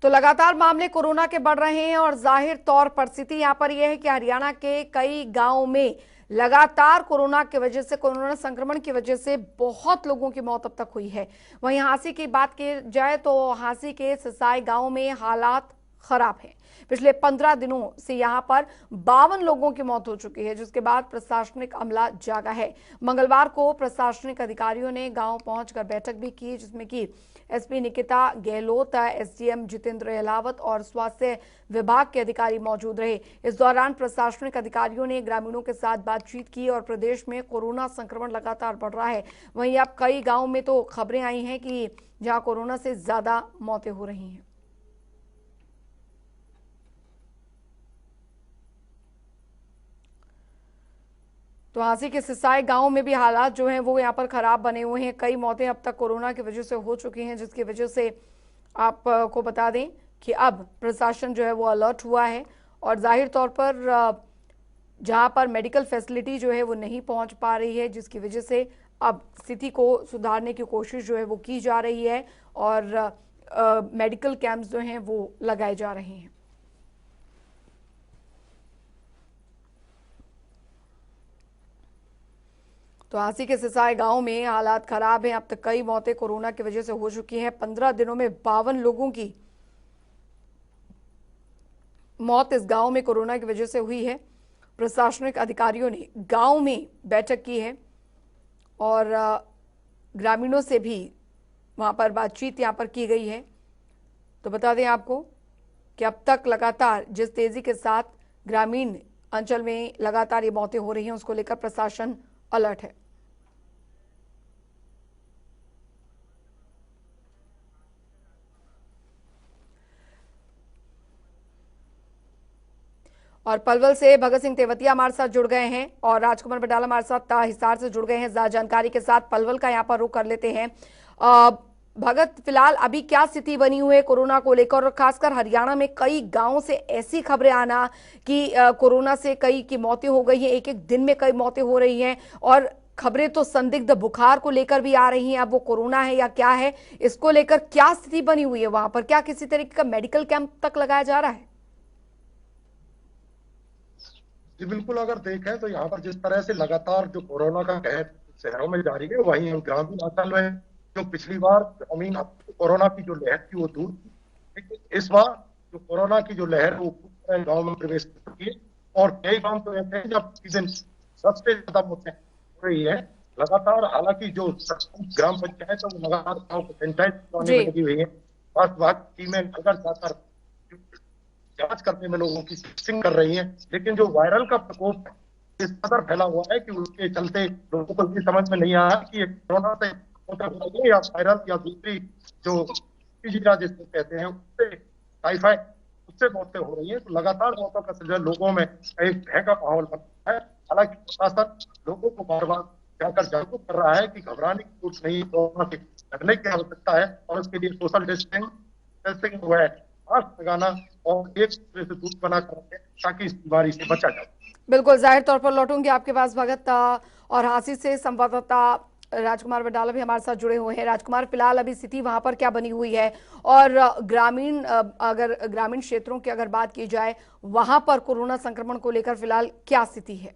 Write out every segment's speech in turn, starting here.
तो लगातार मामले कोरोना के बढ़ रहे हैं और जाहिर तौर पर स्थिति यहां पर यह है कि हरियाणा के कई गांवों में लगातार कोरोना की वजह से, कोरोना संक्रमण की वजह से बहुत लोगों की मौत अब तक हुई है। वहीं हांसी की बात की जाए तो हांसी के सिसाई गांव में हालात खराब है। पिछले 15 दिनों से यहां पर 52 लोगों की मौत हो चुकी है, जिसके बाद प्रशासनिक अमला जागा है। मंगलवार को प्रशासनिक अधिकारियों ने गांव पहुंचकर बैठक भी की, जिसमें कि एसपी निकिता गहलोत, एसडीएम जितेंद्र अहलावत और स्वास्थ्य विभाग के अधिकारी मौजूद रहे। इस दौरान प्रशासनिक अधिकारियों ने ग्रामीणों के साथ बातचीत की और प्रदेश में कोरोना संक्रमण लगातार बढ़ रहा है। वहीं अब कई गांवों में तो खबरें आई हैं कि जहां कोरोना से ज्यादा मौतें हो रही हैं। तो हांसी के सिसाई गांव में भी हालात जो हैं वो यहाँ पर खराब बने हुए हैं। कई मौतें अब तक कोरोना की वजह से हो चुकी हैं, जिसकी वजह से आपको बता दें कि अब प्रशासन जो है वो अलर्ट हुआ है और जाहिर तौर पर जहां पर मेडिकल फैसिलिटी जो है वो नहीं पहुंच पा रही है, जिसकी वजह से अब स्थिति को सुधारने की कोशिश जो है वो की जा रही है और मेडिकल कैंप्स जो हैं वो लगाए जा रहे हैं। तो हांसी के सिसाई गांव में हालात खराब हैं। अब तक कई मौतें कोरोना की वजह से हो चुकी हैं। 15 दिनों में 52 लोगों की मौत इस गांव में कोरोना की वजह से हुई है। प्रशासनिक अधिकारियों ने गांव में बैठक की है और ग्रामीणों से भी वहां पर बातचीत यहां पर की गई है। तो बता दें आपको कि अब तक लगातार जिस तेजी के साथ ग्रामीण अंचल में लगातार ये मौतें हो रही हैं, उसको लेकर प्रशासन अलर्ट है। और पलवल से भगत सिंह तेवतिया हमारे साथ जुड़ गए हैं और राजकुमार बटाला हमारे साथ हिसार से जुड़ गए हैं। ज्यादा जानकारी के साथ पलवल का यहाँ पर रुख कर लेते हैं। भगत, फिलहाल अभी क्या स्थिति बनी हुई है कोरोना को लेकर और खासकर हरियाणा में कई गांवों से ऐसी खबरें आना कि कोरोना से कई की मौतें हो गई हैं, एक एक दिन में कई मौतें हो रही हैं और खबरें तो संदिग्ध बुखार को लेकर भी आ रही हैं। अब वो कोरोना है या क्या है, इसको लेकर क्या स्थिति बनी हुई है वहां पर? क्या किसी तरीके का मेडिकल कैंप तक लगाया जा रहा है? जी बिल्कुल, अगर देखें तो यहाँ पर जिस तरह से लगातार जो कोरोना का कहर शहरों में जारी है, वहीं ग्रामीण अंचल में जो पिछली बार ग्रामीण कोरोना की जो लहर थी वो दूर थी, लेकिन इस बार जो कोरोना की जो लहर वो गाँव में प्रवेश कर चुकी है और कई गाँव तो ऐसे हैं जब दिन सबसे ज्यादा मौतें हो रही है लगातार। हालांकि जो ग्राम पंचायत है वो लगातार गाँव को सैनिटाइज करने में लगी हुई है। स्वास्थ्य विभाग की टीमें घर जाकर जांच करने में लोगों की टेस्टिंग कर रही है, लेकिन जो वायरल का प्रकोप इस कदर फैला हुआ है कि उसके चलते लोगों को ये समझ में नहीं आया कि ये कोरोना से होता या वायरल या दूसरी जो जिसको कहते हैं उससे टाइफाइड, उससे मौतें हो रही है। तो लगातार मौतों का सिलसिला लोगों में एक भय का माहौल बन रहा है। हालांकि प्रशासन लोगों को बार बार जाकर जागरूक कर रहा है कि घबराने की कुछ नहीं, कोरोना से लड़ने की आवश्यकता है और उसके लिए सोशल डिस्टेंसिंग हुआ है, मास्क लगाना और एक दूसरे से दूर बना कर रखें ताकि इस बीमारी से बचा जाए। बिल्कुल, जाहिर तौर पर लौटूंगी आपके पास भगत। और हांसी से संवाददाता राजकुमार बटाला भी हमारे साथ जुड़े हुए हैं। राजकुमार, फिलहाल अभी स्थिति वहां पर क्या बनी हुई है और ग्रामीण अगर ग्रामीण क्षेत्रों की अगर बात की जाए, वहां पर कोरोना संक्रमण को लेकर फिलहाल क्या स्थिति है?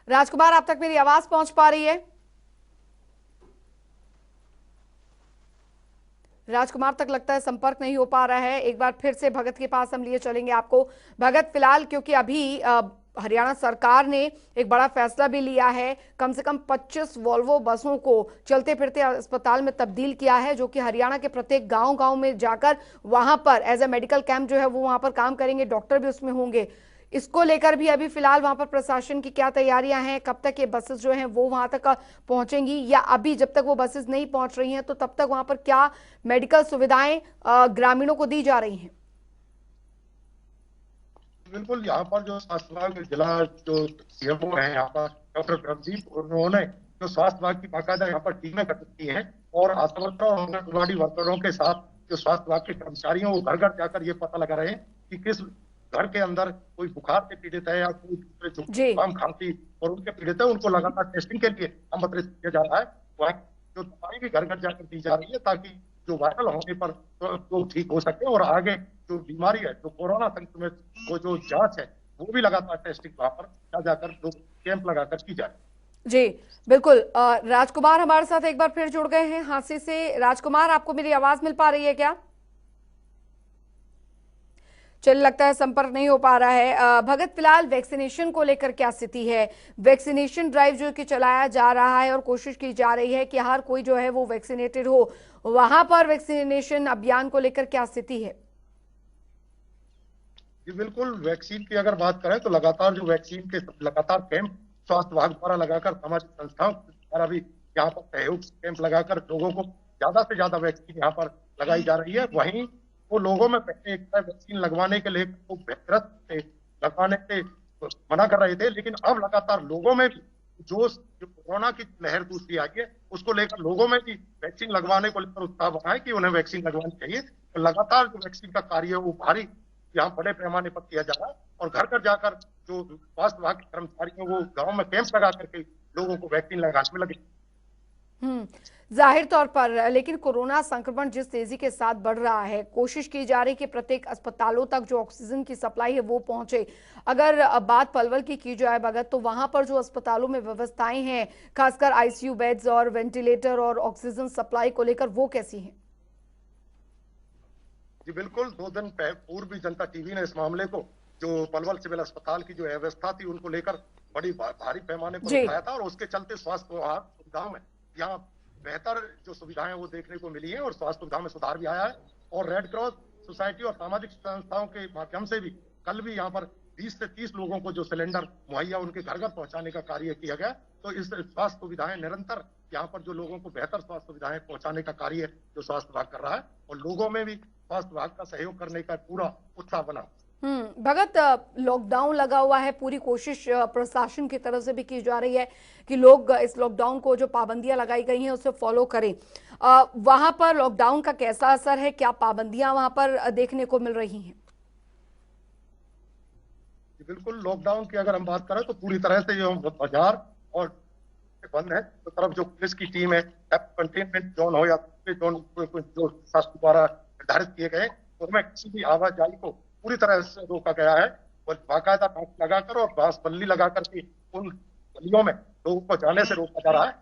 राजकुमार, आप तक मेरी आवाज पहुंच पा रही है? राजकुमार तक लगता है संपर्क नहीं हो पा रहा है। एक बार फिर से भगत के पास हम लिए चलेंगे आपको। भगत, फिलहाल क्योंकि अभी हरियाणा सरकार ने एक बड़ा फैसला भी लिया है, कम से कम 25 वोल्वो बसों को चलते फिरते अस्पताल में तब्दील किया है, जो कि हरियाणा के प्रत्येक गांव-गांव में जाकर वहां पर एज ए मेडिकल कैंप जो है वो वहां पर काम करेंगे, डॉक्टर भी उसमें होंगे। इसको लेकर भी अभी फिलहाल वहां पर प्रशासन की क्या तैयारियां हैं? कब तक ये बसेस जो हैं वो वहां तक पहुंचेंगी या अभी जब तक वो बसेस नहीं पहुंच रही हैं तो तब तक वहां पर क्या मेडिकल सुविधाएं ग्रामीणों को दी जा रही हैं? बिल्कुल, यहाँ पर जो स्वास्थ्य विभाग में जिला जो सीएमओ है यहाँ पर डॉक्टर प्रदीप, उन्होंने जो स्वास्थ्य विभाग की बाकायदा यहाँ पर टीमें गठित की हैं और आशा वर्करों और आंगनबाड़ी वर्करों के साथ जो स्वास्थ्य विभाग के कर्मचारी हैं वो घर घर जाकर ये पता लगा रहे हैं कि किस घर के अंदर कोई बुखार से पीड़ित है या कोई दूसरे जो जी। जुकाम खांसी और उनके पीड़ित है, उनको लगातार टेस्टिंग के लिए आमंत्रित किया जा रहा है। वहाँ जो दवाई भी घर घर जाकर दी जा रही है, ताकि जो वायरल होने पर तो ठीक हो सके, और आगे जो बीमारी है, जो कोरोना संक्रमित, वो जो जांच है, वो भी लगातार टेस्टिंग वहां पर जाकर जो कैंप लगाकर की जाए। जी बिल्कुल। राजकुमार हमारे साथ एक बार फिर जुड़ गए हैं हांसी से। राजकुमार, आपको मेरी आवाज मिल पा रही है क्या? चलिए, लगता है संपर्क नहीं हो पा रहा है। भगत, फिलहाल वैक्सीनेशन को लेकर क्या स्थिति है? वैक्सीनेशन ड्राइव जो कि चलाया जा रहा है और कोशिश की जा रही है कि हर कोई जो है वो वैक्सीनेटेड हो, वहां पर वैक्सीनेशन अभियान को लेकर क्या स्थिति है? जी बिल्कुल, वैक्सीन की अगर बात करें तो लगातार जो वैक्सीन के लगातार कैंप स्वास्थ्य विभाग द्वारा लगाकर, सामाजिक संस्थाओं द्वारा भी यहाँ पर सहयोग कैंप लगाकर लोगों को ज्यादा से ज्यादा वैक्सीन यहाँ पर लगाई जा रही है। वहीं वो लोगों में पहले एक वैक्सीन लगवाने के लिए वो बेहतर से लगवाने से मना कर रहे थे, लेकिन अब लगातार लोगों में भी जो कोरोना की लहर दूसरी आई है, उसको लेकर लोगों में भी वैक्सीन लगवाने को लेकर उत्साह बढ़ा है कि उन्हें वैक्सीन लगवानी चाहिए। तो लगातार जो वैक्सीन का कार्य है वो भारी यहाँ बड़े पैमाने पर किया जा रहा है, और घर घर जाकर जो स्वास्थ्य विभाग के कर्मचारी हैं वो गांव में कैंप लगा करके लोगों को वैक्सीन लगाने में लगे। जाहिर तौर पर, लेकिन कोरोना संक्रमण जिस तेजी के साथ बढ़ रहा है, कोशिश की जा रही कि प्रत्येक अस्पतालों तक जो ऑक्सीजन की सप्लाई है वो पहुंचे। अगर बात पलवल की जाए भगत, तो वहां पर जो अस्पतालों में व्यवस्थाएं हैं, खासकर आईसीयू बेड्स और वेंटिलेटर और ऑक्सीजन सप्लाई को लेकर, वो कैसी हैं? जी बिल्कुल, 2 दिन पूर्व भी जनता टीवी ने इस मामले को, जो पलवल सिविल अस्पताल की जो व्यवस्था थी उनको लेकर बड़ी भारी पैमाने पर उठाया था, और उसके चलते स्वास्थ्य सुविधाओं में यहाँ बेहतर जो सुविधाएं वो देखने को मिली है, और स्वास्थ्य सुविधा में सुधार भी आया है। और रेड क्रॉस सोसाइटी और सामाजिक संस्थाओं के माध्यम से भी कल भी यहाँ पर 20 से 30 लोगों को जो सिलेंडर मुहैया उनके घर घर पहुंचाने का कार्य किया गया। तो इस स्वास्थ्य सुविधाएं निरंतर यहाँ पर जो लोगों को बेहतर स्वास्थ्य सुविधाएं पहुंचाने का कार्य जो स्वास्थ्य विभाग कर रहा है, और लोगों में भी स्वास्थ्य विभाग का सहयोग करने का पूरा उत्साह बना। भगत, लॉकडाउन लगा हुआ है, पूरी कोशिश प्रशासन की तरफ से भी की जा रही है कि लोग इस लॉकडाउन को, जो पाबंदियां लगाई गई हैं, उसे फॉलो करें। वहां पर लॉकडाउन का कैसा असर है? क्या पाबंदियां वहां पर देखने को मिल रही हैं? बिल्कुल, लॉकडाउन की अगर हम बात करें तो पूरी तरह से ये बाजार और बंद है। तो तरफ जो पुलिस की टीम है, कंटेनमेंट जोन हो या जोन जो शासन द्वारा निर्धारित किए गए, उनमें किसी भी आवाजाही को पूरी तरह से रोका गया है, और बाकायदा नाका लगाकर और बांस बल्ली लगाकर के उन गलियों में लोगों को जाने से रोका जा रहा है।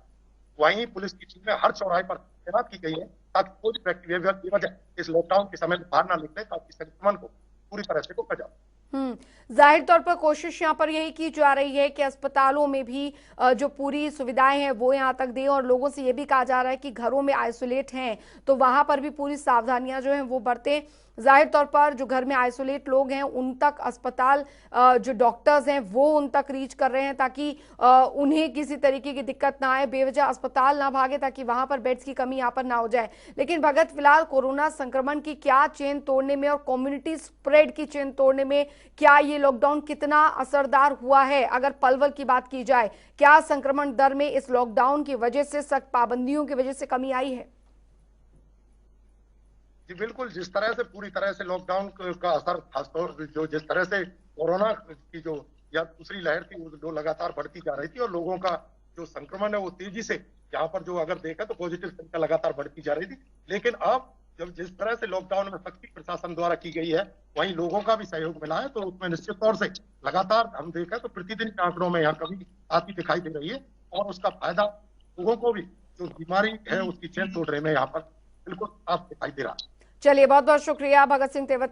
वहीं पुलिस की टीमें हर चौराहे पर तैनात की गई है, ताकि कोई व्यक्ति बेवजह इस लॉकडाउन के समय में बाहर ना निकले, ताकि संक्रमण को पूरी तरह से रोका जाए। जाहिर तौर पर कोशिश यहाँ पर यही की जा रही है कि अस्पतालों में भी जो पूरी सुविधाएं हैं वो यहाँ तक दें, और लोगों से ये भी कहा जा रहा है कि घरों में आइसोलेट हैं तो वहां पर भी पूरी सावधानियां जो हैं वो बरतें। जाहिर तौर पर जो घर में आइसोलेट लोग हैं उन तक अस्पताल, जो डॉक्टर्स हैं वो उन तक रीच कर रहे हैं, ताकि उन्हें किसी तरीके की दिक्कत ना आए, बेवजह अस्पताल ना भागे, ताकि वहां पर बेड्स की कमी यहाँ पर ना हो जाए। लेकिन भगत, फिलहाल कोरोना संक्रमण की क्या चेन तोड़ने में और कम्युनिटी स्प्रेड की चेन तोड़ने में क्या ये लॉकडाउन कितना असरदार हुआ है? अगर पलवल की बात की जाए, क्या संक्रमण दर में इस लॉकडाउन की वजह से, सख्त पाबंदियों की वजह से कमी आई है? जी बिल्कुल, जिस तरह से पूरी तरह से लॉकडाउन का असर, खासतौर जो जिस तरह से कोरोना की जो या दूसरी लहर थी वो लगातार बढ़ती जा रही थी, और लोगों का जो संक्रमण है वो तेजी से यहाँ पर जो अगर देखा तो पॉजिटिव संख्या लगातार बढ़ती जा रही थी। लेकिन अब जब जिस तरह से लॉकडाउन में सख्ती प्रशासन द्वारा की गई है, वहीं लोगों का भी सहयोग मिला है, तो उसमें निश्चित तौर से लगातार हम देखा तो प्रतिदिन के आंकड़ों में यहाँ कमी आती दिखाई दे रही है, और उसका फायदा लोगों को भी जो बीमारी है उसकी चेन तोड़ने में यहाँ पर बिल्कुल साफ दिखाई दे रहा है। चलिए, बहुत बहुत शुक्रिया भगत सिंह तेवत।